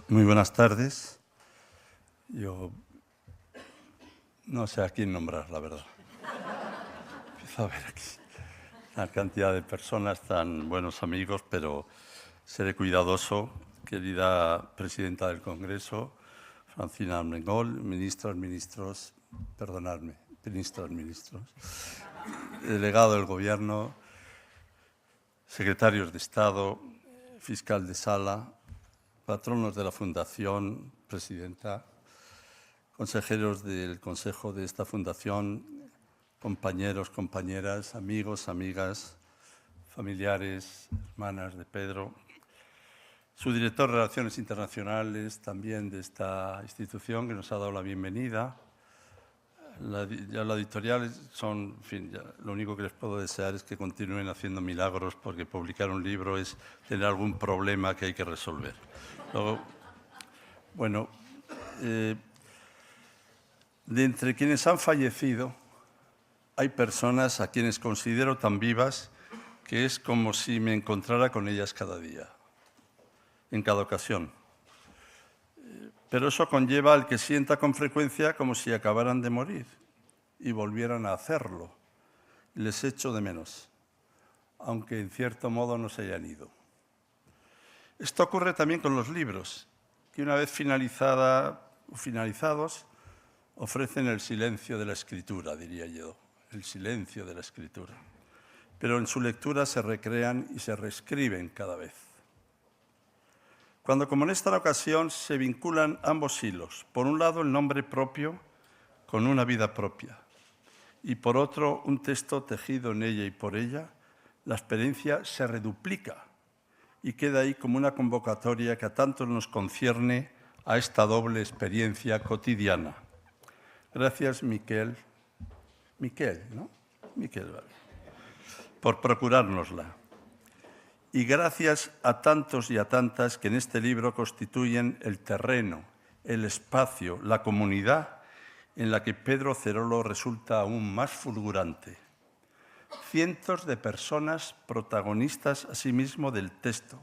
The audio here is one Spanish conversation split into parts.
Muy buenas tardes. Yo no sé a quién nombrar, la verdad. Empiezo a ver aquí una cantidad de personas, tan buenos amigos, pero seré cuidadoso. Querida presidenta del Congreso, Francina Armengol, ministros, delegado del Gobierno, secretarios de Estado, fiscal de sala, patronos de la Fundación, presidenta, consejeros del Consejo de esta Fundación, compañeros, compañeras, amigos, amigas, familiares, hermanas de Pedro, su director de Relaciones Internacionales también de esta institución que nos ha dado la bienvenida. La editorial son, en fin, lo único que les puedo desear es que continúen haciendo milagros, porque publicar un libro es tener algún problema que hay que resolver. Luego, bueno, de entre quienes han fallecido, hay personas a quienes considero tan vivas que es como si me encontrara con ellas cada día, en cada ocasión. Pero eso conlleva al que sienta con frecuencia como si acabaran de morir y volvieran a hacerlo. Les echo de menos, aunque en cierto modo no se hayan ido. Esto ocurre también con los libros, que una vez finalizados, ofrecen el silencio de la escritura, diría yo, el silencio de la escritura. Pero en su lectura se recrean y se reescriben cada vez. Cuando, como en esta ocasión, se vinculan ambos hilos, por un lado el nombre propio con una vida propia y por otro un texto tejido en ella y por ella, la experiencia se reduplica y queda ahí como una convocatoria que a tantos nos concierne a esta doble experiencia cotidiana. Gracias, Miquel, ¿no? Miquel, vale, por procurárnosla. Y gracias a tantos y a tantas que en este libro constituyen el terreno, el espacio, la comunidad en la que Pedro Cerolo resulta aún más fulgurante. Cientos de personas protagonistas asimismo del texto,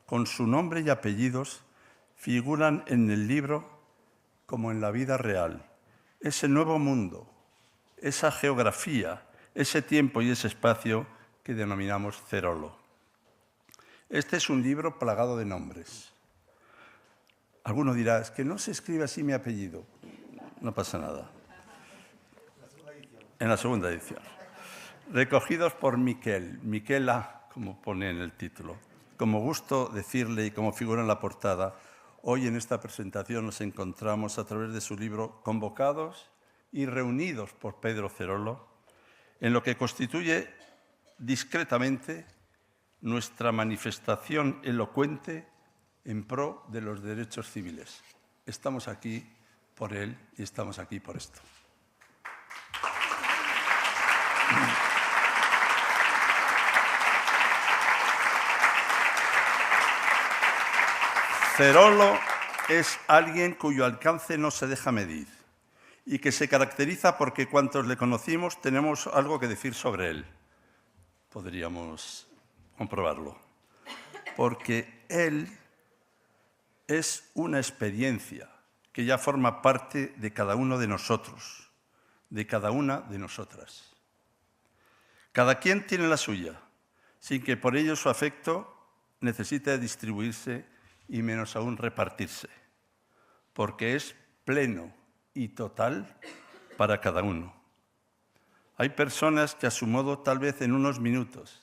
con su nombre y apellidos, figuran en el libro como en la vida real. Ese nuevo mundo, esa geografía, ese tiempo y ese espacio que denominamos Cerolo. Este es un libro plagado de nombres. Alguno dirá, es que no se escribe así mi apellido. No pasa nada. En la segunda edición. Recogidos por Miquel, Miquela, como pone en el título. Como gusto decirle y como figura en la portada, hoy en esta presentación nos encontramos a través de su libro convocados y reunidos por Pedro Cerolo, en lo que constituye discretamente nuestra manifestación elocuente en pro de los derechos civiles. Estamos aquí por él y estamos aquí por esto. Cerolo es alguien cuyo alcance no se deja medir y que se caracteriza porque cuantos le conocimos tenemos algo que decir sobre él. Podríamos comprobarlo. Porque él es una experiencia que ya forma parte de cada uno de nosotros, de cada una de nosotras. Cada quien tiene la suya, sin que por ello su afecto necesite distribuirse y menos aún repartirse, porque es pleno y total para cada uno. Hay personas que a su modo, tal vez en unos minutos,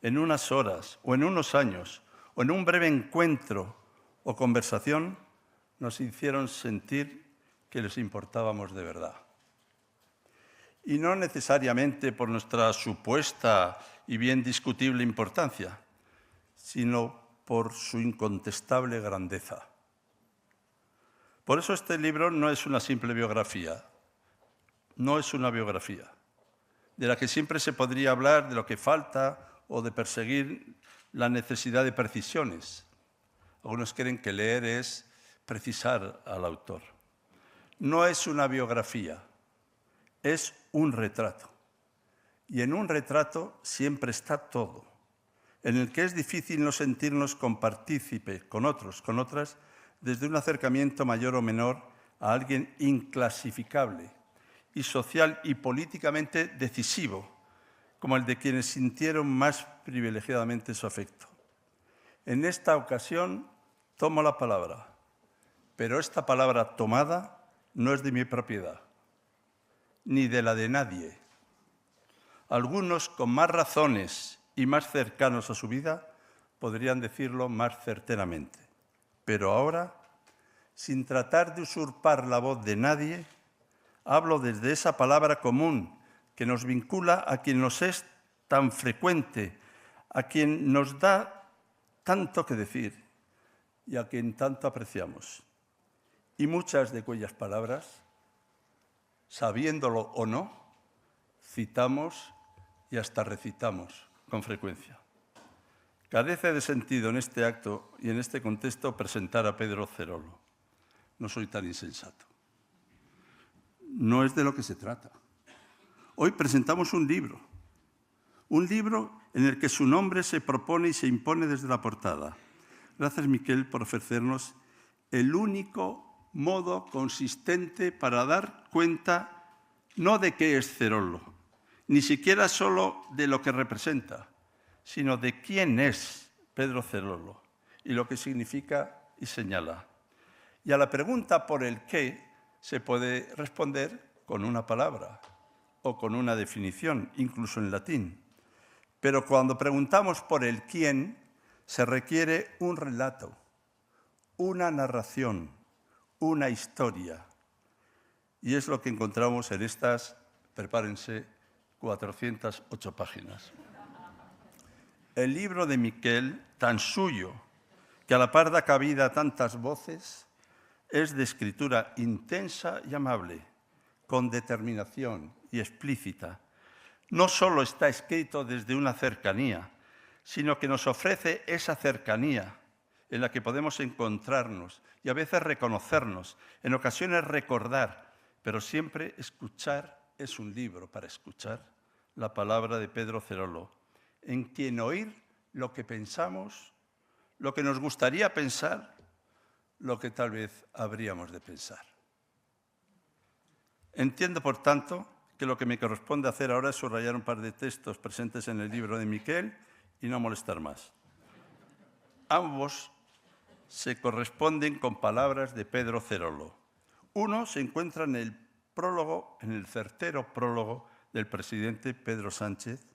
en unas horas o en unos años o en un breve encuentro o conversación, nos hicieron sentir que les importábamos de verdad. Y no necesariamente por nuestra supuesta y bien discutible importancia, sino por su incontestable grandeza. Por eso este libro no es una simple biografía, no es una biografía, de la que siempre se podría hablar de lo que falta o de perseguir la necesidad de precisiones. Algunos creen que leer es precisar al autor. No es una biografía, es un retrato. Y en un retrato siempre está todo, en el que es difícil no sentirnos compartícipe con otros, con otras, desde un acercamiento mayor o menor a alguien inclasificable y social y políticamente decisivo, como el de quienes sintieron más privilegiadamente su afecto. En esta ocasión tomo la palabra, pero esta palabra tomada no es de mi propiedad, ni de la de nadie. Algunos, con más razones y más cercanos a su vida, podrían decirlo más certeramente. Pero ahora, sin tratar de usurpar la voz de nadie, hablo desde esa palabra común que nos vincula a quien nos es tan frecuente, a quien nos da tanto que decir y a quien tanto apreciamos. Y muchas de cuyas palabras, sabiéndolo o no, citamos y hasta recitamos con frecuencia. Carece de sentido en este acto y en este contexto presentar a Pedro Cerolo. No soy tan insensato. No es de lo que se trata. Hoy presentamos un libro en el que su nombre se propone y se impone desde la portada. Gracias, Miquel, por ofrecernos el único modo consistente para dar cuenta no de qué es Cerolo, ni siquiera solo de lo que representa, sino de quién es Pedro Cerolo y lo que significa y señala. Y a la pregunta por el qué se puede responder con una palabra o con una definición, incluso en latín. Pero cuando preguntamos por el quién, se requiere un relato, una narración, una historia. Y es lo que encontramos en estas, prepárense, 408 páginas. El libro de Miquel, tan suyo, que a la par da cabida a tantas voces, es de escritura intensa y amable, con determinación y explícita. No solo está escrito desde una cercanía, sino que nos ofrece esa cercanía en la que podemos encontrarnos y a veces reconocernos, en ocasiones recordar, pero siempre escuchar es un libro para escuchar la palabra de Pedro Cerolo, en quien oír lo que pensamos, lo que nos gustaría pensar, lo que tal vez habríamos de pensar. Entiendo, por tanto, que lo que me corresponde hacer ahora es subrayar un par de textos presentes en el libro de Miquel y no molestar más. Ambos se corresponden con palabras de Pedro Cerolo. Uno se encuentra en el prólogo, en el certero prólogo del presidente Pedro Sánchez,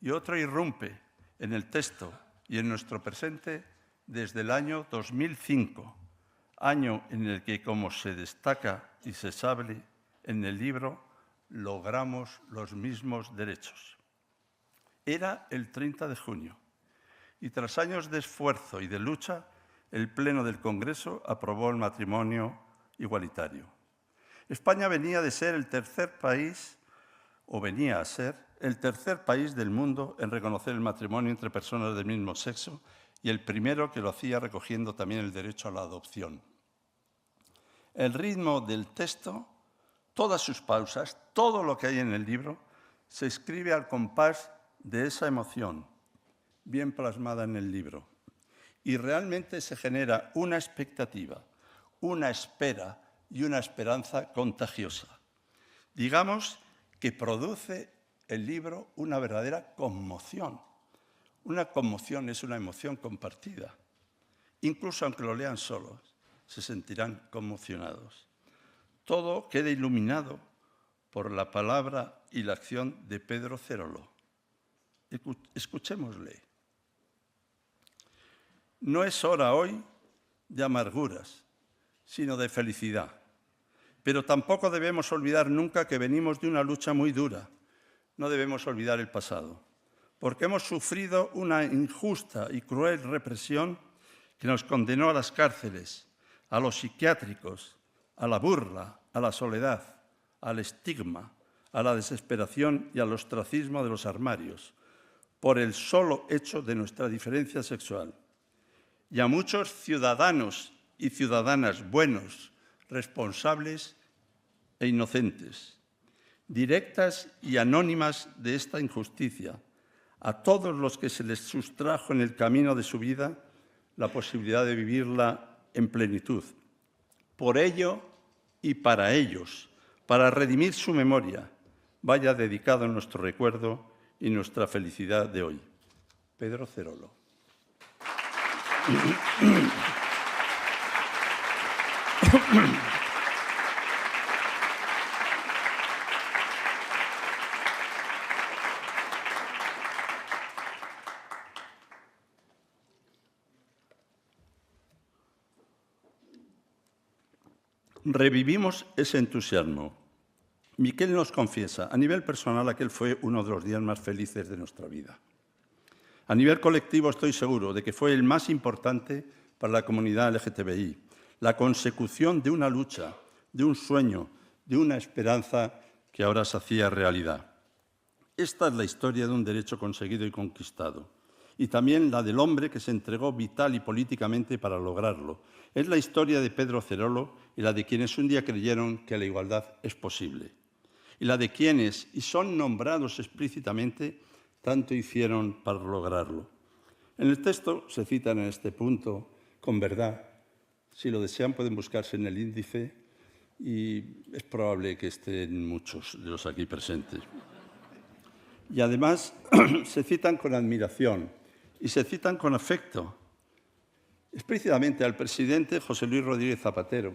y otro irrumpe en el texto y en nuestro presente desde el año 2005, año en el que, como se destaca y se sabe en el libro, logramos los mismos derechos. Era el 30 de junio y tras años de esfuerzo y de lucha, el Pleno del Congreso aprobó el matrimonio igualitario. España venía de ser el tercer país, o venía a ser, el tercer país del mundo en reconocer el matrimonio entre personas del mismo sexo y el primero que lo hacía recogiendo también el derecho a la adopción. El ritmo del texto, todas sus pausas, todo lo que hay en el libro, se escribe al compás de esa emoción, bien plasmada en el libro. Y realmente se genera una expectativa, una espera y una esperanza contagiosa. Digamos que produce el libro una verdadera conmoción. Una conmoción es una emoción compartida. Incluso aunque lo lean solos, se sentirán conmocionados. Todo queda iluminado por la palabra y la acción de Pedro Cerolo. Escuchémosle. No es hora hoy de amarguras, sino de felicidad. Pero tampoco debemos olvidar nunca que venimos de una lucha muy dura. No debemos olvidar el pasado, porque hemos sufrido una injusta y cruel represión que nos condenó a las cárceles, a los psiquiátricos, a la burla, a la soledad, al estigma, a la desesperación y al ostracismo de los armarios, por el solo hecho de nuestra diferencia sexual. Y a muchos ciudadanos y ciudadanas buenos, responsables e inocentes, directas y anónimas de esta injusticia, a todos los que se les sustrajo en el camino de su vida la posibilidad de vivirla en plenitud. Por ello y para ellos, para redimir su memoria, vaya dedicado en nuestro recuerdo y nuestra felicidad de hoy. Pedro Cerolo. Revivimos ese entusiasmo. Miquel nos confiesa, a nivel personal, aquel fue uno de los días más felices de nuestra vida. A nivel colectivo estoy seguro de que fue el más importante para la comunidad LGTBI, la consecución de una lucha, de un sueño, de una esperanza que ahora se hacía realidad. Esta es la historia de un derecho conseguido y conquistado, y también la del hombre que se entregó vital y políticamente para lograrlo. Es la historia de Pedro Cerolo y la de quienes un día creyeron que la igualdad es posible, y la de quienes, y son nombrados explícitamente, tanto hicieron para lograrlo. En el texto se citan en este punto con verdad. Si lo desean pueden buscarse en el índice y es probable que estén muchos de los aquí presentes. Y además se citan con admiración y se citan con afecto, explícitamente al presidente José Luis Rodríguez Zapatero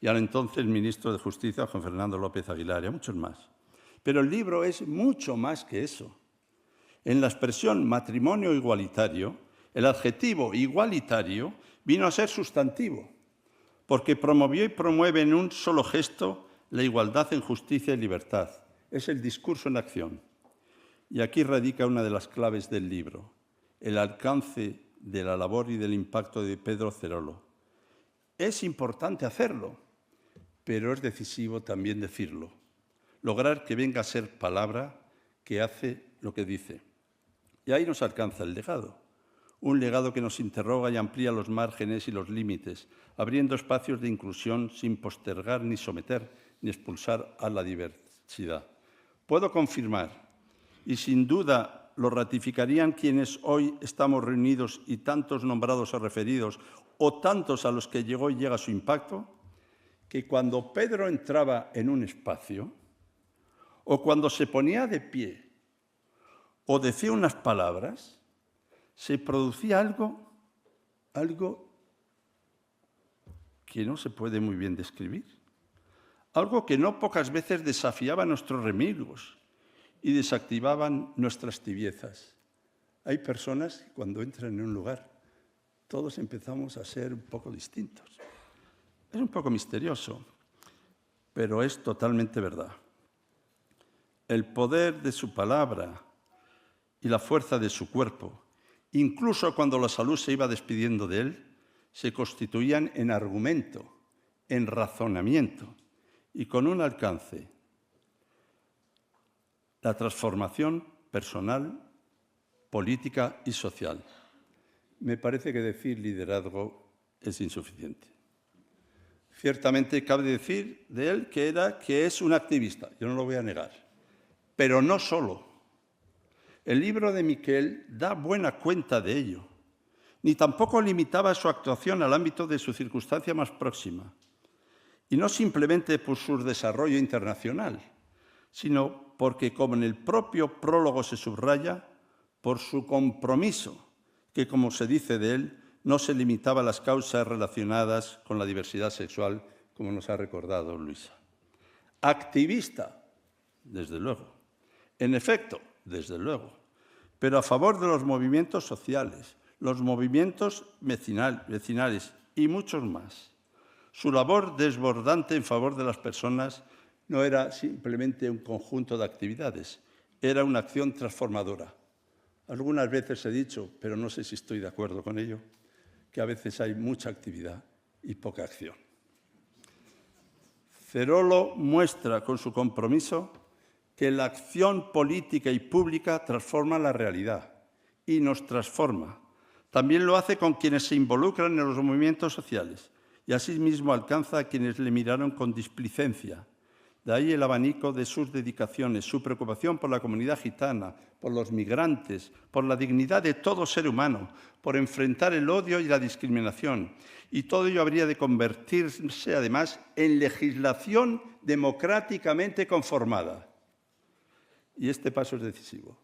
y al entonces ministro de Justicia Juan Fernando López Aguilar y a muchos más. Pero el libro es mucho más que eso. En la expresión matrimonio igualitario, el adjetivo igualitario vino a ser sustantivo, porque promovió y promueve en un solo gesto la igualdad en justicia y libertad. Es el discurso en acción. Y aquí radica una de las claves del libro, el alcance de la labor y del impacto de Pedro Cerolo. Es importante hacerlo, pero es decisivo también decirlo. Lograr que venga a ser palabra que hace lo que dice. Y ahí nos alcanza el legado. Un legado que nos interroga y amplía los márgenes y los límites, abriendo espacios de inclusión sin postergar ni someter ni expulsar a la diversidad. Puedo confirmar, y sin duda lo ratificarían quienes hoy estamos reunidos y tantos nombrados o referidos, o tantos a los que llegó y llega su impacto, que cuando Pedro entraba en un espacio, o cuando se ponía de pie, o decía unas palabras, se producía algo que no se puede muy bien describir, algo que no pocas veces desafiaba nuestros remilgos y desactivaban nuestras tibiezas. Hay personas que cuando entran en un lugar, todos empezamos a ser un poco distintos. Es un poco misterioso, pero es totalmente verdad. El poder de su palabra y la fuerza de su cuerpo, incluso cuando la salud se iba despidiendo de él, se constituían en argumento, en razonamiento y con un alcance. La transformación personal, política y social. Me parece que decir liderazgo es insuficiente. Ciertamente cabe decir de él que es un activista, yo no lo voy a negar, pero no solo. El libro de Miquel da buena cuenta de ello, ni tampoco limitaba su actuación al ámbito de su circunstancia más próxima, y no simplemente por su desarrollo internacional, sino porque, como en el propio prólogo se subraya, por su compromiso, que, como se dice de él, no se limitaba a las causas relacionadas con la diversidad sexual, como nos ha recordado Luisa. Activista, desde luego. En efecto, desde luego, pero a favor de los movimientos sociales, los movimientos vecinales y muchos más. Su labor desbordante en favor de las personas no era simplemente un conjunto de actividades, era una acción transformadora. Algunas veces he dicho, pero no sé si estoy de acuerdo con ello, que a veces hay mucha actividad y poca acción. Cerolo muestra con su compromiso que la acción política y pública transforma la realidad y nos transforma. También lo hace con quienes se involucran en los movimientos sociales y asimismo alcanza a quienes le miraron con displicencia, De ahí el abanico de sus dedicaciones, su preocupación por la comunidad gitana, por los migrantes, por la dignidad de todo ser humano, por enfrentar el odio y la discriminación. Y todo ello habría de convertirse, además, en legislación democráticamente conformada. Y este paso es decisivo.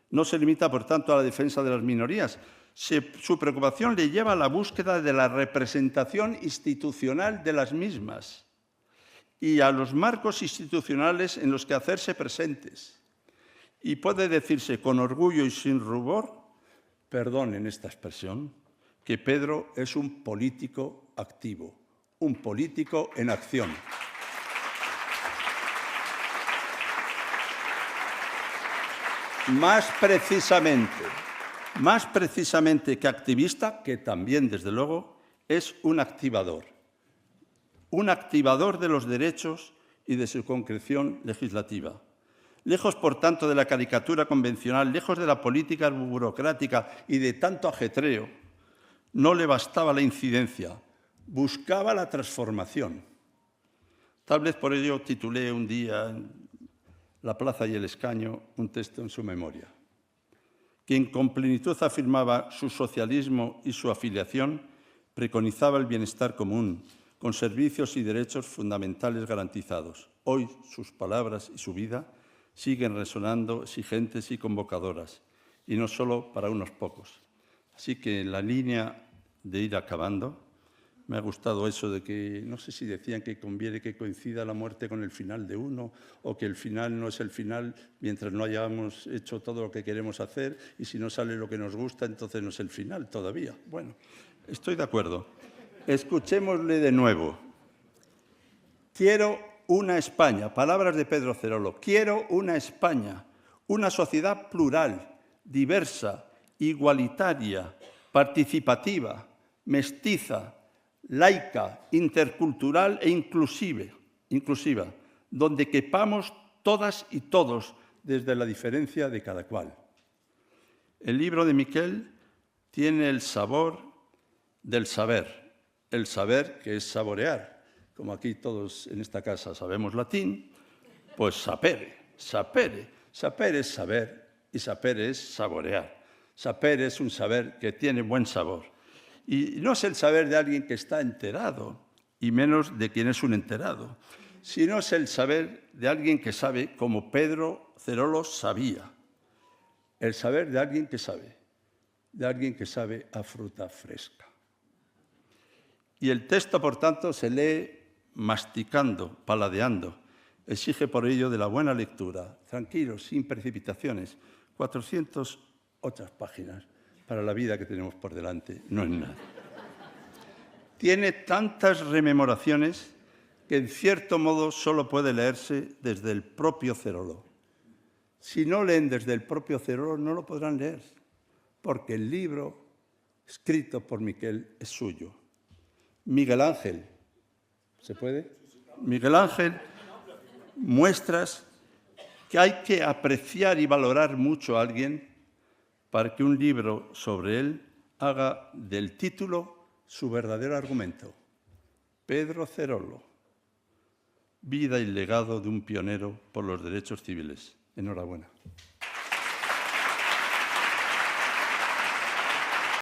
No se limita, por tanto, a la defensa de las minorías. Su preocupación le lleva a la búsqueda de la representación institucional de las mismas y a los marcos institucionales en los que hacerse presentes. Y puede decirse con orgullo y sin rubor, perdonen esta expresión, que Pedro es un político activo, un político en acción. Más precisamente que activista, que también, desde luego, es un activador de los derechos y de su concreción legislativa. Lejos, por tanto, de la caricatura convencional, lejos de la política burocrática y de tanto ajetreo, no le bastaba la incidencia, buscaba la transformación. Tal vez por ello titulé un día en La plaza y el escaño un texto en su memoria. Quien con plenitud afirmaba su socialismo y su afiliación, preconizaba el bienestar común, con servicios y derechos fundamentales garantizados. Hoy sus palabras y su vida siguen resonando exigentes y convocadoras, y no solo para unos pocos. Así que en la línea de ir acabando, me ha gustado eso de que, no sé si decían que conviene que coincida la muerte con el final de uno, o que el final no es el final mientras no hayamos hecho todo lo que queremos hacer, y si no sale lo que nos gusta, entonces no es el final todavía. Bueno, estoy de acuerdo. Escuchémosle de nuevo. Quiero una España, palabras de Pedro Cerolo, quiero una España, una sociedad plural, diversa, igualitaria, participativa, mestiza, laica, intercultural e inclusiva, donde quepamos todas y todos desde la diferencia de cada cual. El libro de Miquel tiene el sabor del saber, el saber que es saborear. Como aquí todos en esta casa sabemos latín, pues sapere. Sapere es saber y sapere es saborear. Sapere es un saber que tiene buen sabor. Y no es el saber de alguien que está enterado, y menos de quien es un enterado, sino es el saber de alguien que sabe, como Pedro Cerolo sabía. El saber de alguien que sabe a fruta fresca. Y el texto, por tanto, se lee masticando, paladeando. Exige por ello de la buena lectura, tranquilos, sin precipitaciones. 408 páginas para la vida que tenemos por delante, no es nada. Tiene tantas rememoraciones que, en cierto modo, solo puede leerse desde el propio Cerolo. Si no leen desde el propio Cerolo, no lo podrán leer, porque el libro, escrito por Miquel, es suyo. Miguel Ángel, ¿se puede? Miguel Ángel, muestras que hay que apreciar y valorar mucho a alguien para que un libro sobre él haga del título su verdadero argumento. Pedro Cerolo, vida y legado de un pionero por los derechos civiles. Enhorabuena.